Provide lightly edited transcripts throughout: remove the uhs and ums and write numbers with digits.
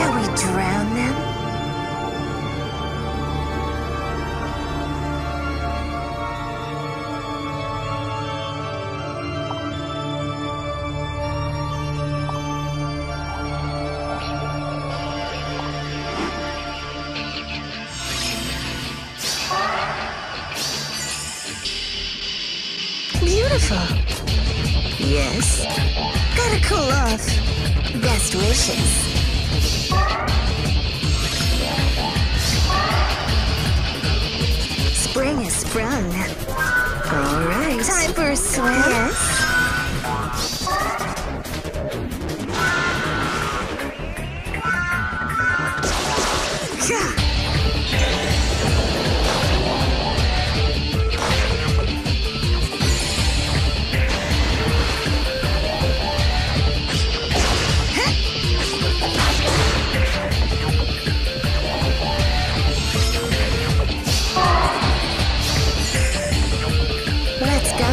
Shall we drown them? Beautiful. Yes. Gotta cool off. Best wishes. Spring has sprung. All right. Time for a swim. Yes. Let's go.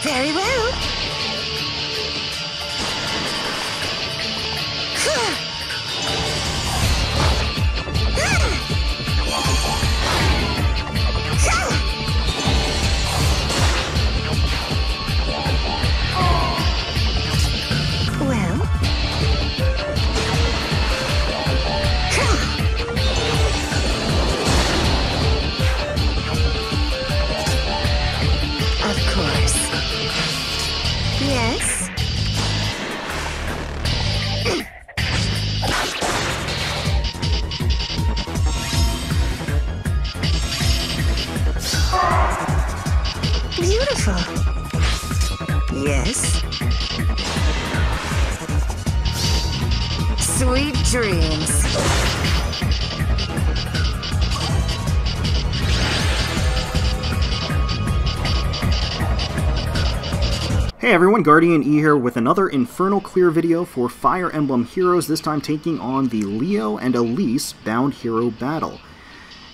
Very well. Well. Of course. Yes. Beautiful. Yes. Sweet dreams. Hey everyone, GuardianE here with another Infernal Clear video for Fire Emblem Heroes, this time taking on the Leo and Elise Bound Hero Battle.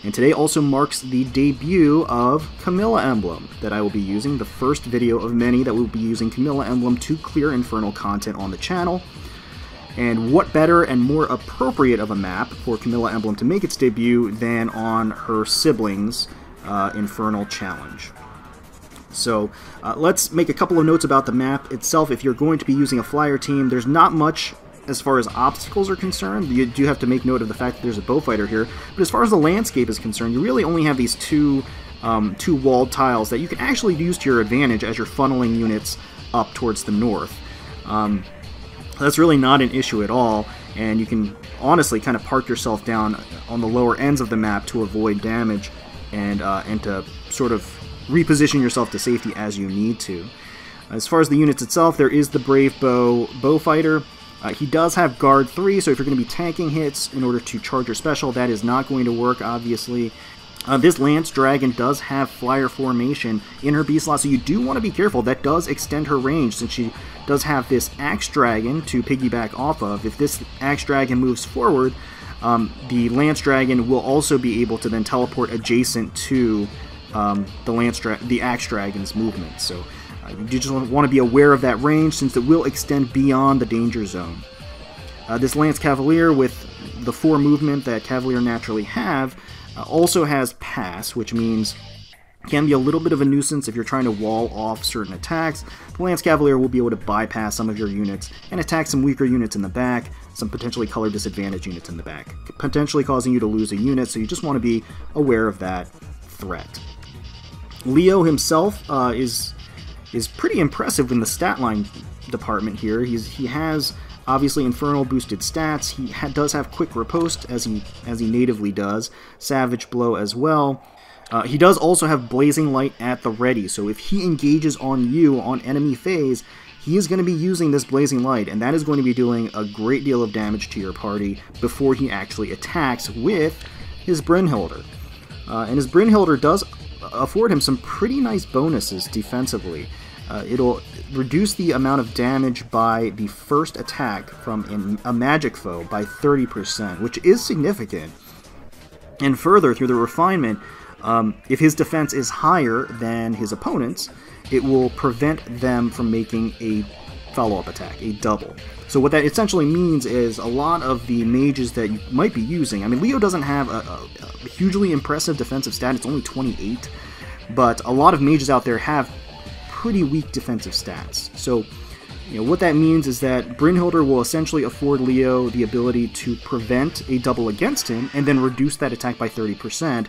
And today also marks the debut of Camilla Emblem that I will be using, the first video of many that will be using Camilla Emblem to clear Infernal content on the channel. And what better and more appropriate of a map for Camilla Emblem to make its debut than on her siblings' Infernal Challenge. So let's make a couple of notes about the map itself. If you're going to be using a flyer team, there's not much as far as obstacles are concerned. You do have to make note of the fact that there's a bowfighter here. But as far as the landscape is concerned, you really only have these two walled tiles that you can actually use to your advantage as you're funneling units up towards the north. That's really not an issue at all, and you can honestly kind of park yourself down on the lower ends of the map to avoid damage and to sort of reposition yourself to safety as you need to. As far as the units itself, there is the Brave Bowfighter. He does have Guard 3, so if you're going to be tanking hits in order to charge your special, that is not going to work, obviously. This Lance Dragon does have Flyer Formation in her B slot, so you do want to be careful. That does extend her range, since she does have this Axe Dragon to piggyback off of. If this Axe Dragon moves forward, the Lance Dragon will also be able to then teleport adjacent to the Axe Dragon's movement. So you just want to be aware of that range, since it will extend beyond the danger zone. This Lance Cavalier, with the 4 movement that Cavalier naturally have, also has Pass, which means can be a little bit of a nuisance if you're trying to wall off certain attacks. The Lance Cavalier will be able to bypass some of your units and attack some weaker units in the back, some potentially color disadvantaged units in the back, potentially causing you to lose a unit, so you just want to be aware of that threat. Leo himself is pretty impressive in the stat line department here. He has obviously Infernal boosted stats. He does have Quick Riposte, as he natively does. Savage Blow as well. He does also have Blazing Light at the ready, so if he engages on you on enemy phase, he is going to be using this Blazing Light, and that is going to be doing a great deal of damage to your party before he actually attacks with his Brynhilder. And his Brynhilder does afford him some pretty nice bonuses defensively. It'll reduce the amount of damage by the first attack from a magic foe by 30%, which is significant. And further, through the refinement, If his defense is higher than his opponent's, it will prevent them from making a follow-up attack, a double. So what that essentially means is a lot of the mages that you might be using, I mean, Leo doesn't have a hugely impressive defensive stat, it's only 28, but a lot of mages out there have pretty weak defensive stats. So, you know, what that means is that Brynhildr will essentially afford Leo the ability to prevent a double against him, and then reduce that attack by 30%,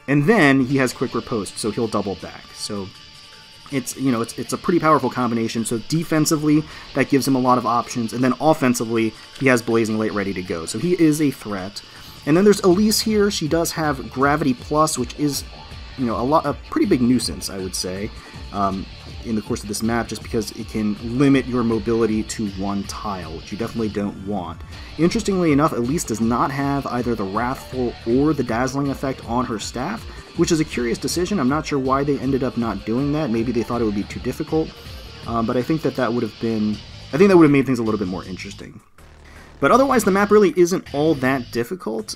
and then he has quick riposte, so he'll double back. So it's, you know, it's a pretty powerful combination. So defensively, that gives him a lot of options, and then offensively, he has Blazing Light ready to go. So he is a threat. And then there's Elise here. She does have Gravity Plus, which is, you know, a pretty big nuisance, I would say, in the course of this map, just because it can limit your mobility to one tile, which you definitely don't want. Interestingly enough, Elise does not have either the Wrathful or the Dazzling effect on her staff, which is a curious decision. I'm not sure why they ended up not doing that. Maybe they thought it would be too difficult, but I think that would have been, I think that would have made things a little bit more interesting. But otherwise, the map really isn't all that difficult.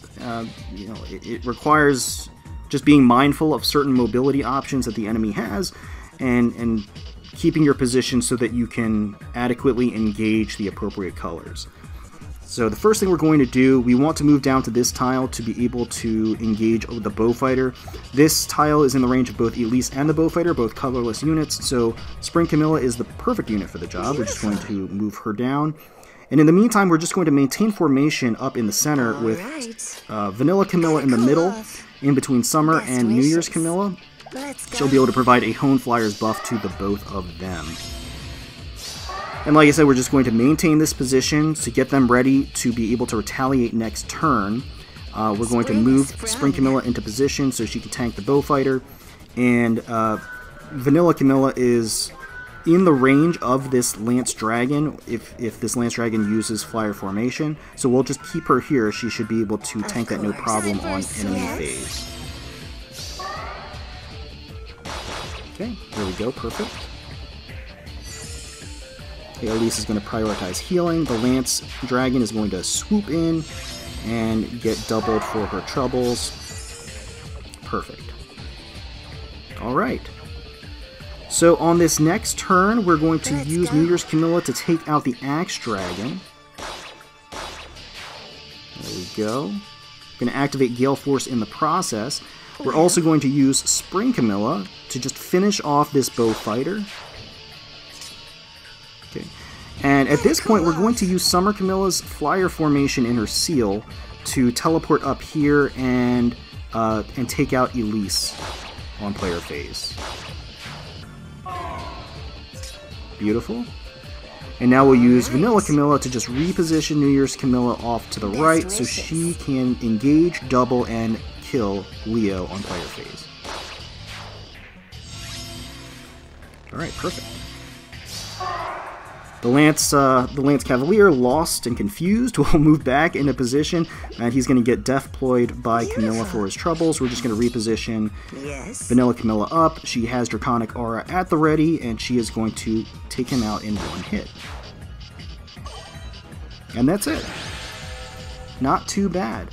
You know, it requires just being mindful of certain mobility options that the enemy has, and keeping your position so that you can adequately engage the appropriate colors. So the first thing we're going to do, we want to move down to this tile to be able to engage the Bowfighter. This tile is in the range of both Elise and the Bowfighter, both colorless units, so Spring Camilla is the perfect unit for the job. We're just going to move her down. And in the meantime, we're just going to maintain formation up in the center with Vanilla Camilla in the middle, in between Summer and New Year's Camilla. She'll be able to provide a Hone Flyer's buff to the both of them. And like I said, we're just going to maintain this position to get them ready to be able to retaliate next turn. We're going to move Spring Camilla into position so she can tank the Bowfighter. And Vanilla Camilla is in the range of this Lance Dragon if this Lance Dragon uses Flyer formation. So we'll just keep her here. She should be able to tank that no problem on enemy phase. Okay, there we go, perfect. Okay, Elise is going to prioritize healing. The Lance Dragon is going to swoop in and get doubled for her troubles. Perfect. Alright. So on this next turn, we're going to use New Year's Camilla to take out the Axe Dragon. There we go. Going to activate Gale Force in the process. We're also going to use Spring Camilla to just finish off this Bowfighter. Okay. And at this point, we're going to use Summer Camilla's Flyer formation in her seal to teleport up here and take out Elise on player phase. Beautiful. And now we'll use Vanilla Camilla to just reposition New Year's Camilla off to the right so she can engage, double, and kill Leo on player phase. Alright, perfect. The Lance Cavalier, lost and confused, will move back into position, and he's going to get Deathployed by Camilla for his troubles. We're just going to reposition Vanilla Camilla up. She has Draconic Aura at the ready, and she is going to take him out in one hit. And that's it. Not too bad.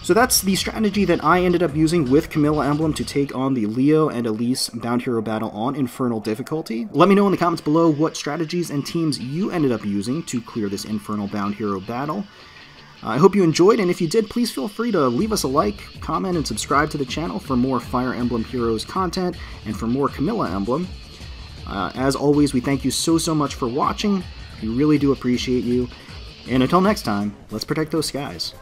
So that's the strategy that I ended up using with Camilla Emblem to take on the Leo and Elise Bound Hero Battle on Infernal difficulty. Let me know in the comments below what strategies and teams you ended up using to clear this Infernal Bound Hero Battle. I hope you enjoyed, and if you did, please feel free to leave us a like, comment, and subscribe to the channel for more Fire Emblem Heroes content and for more Camilla Emblem. As always, we thank you so much for watching. We really do appreciate you. And until next time, let's protect those skies.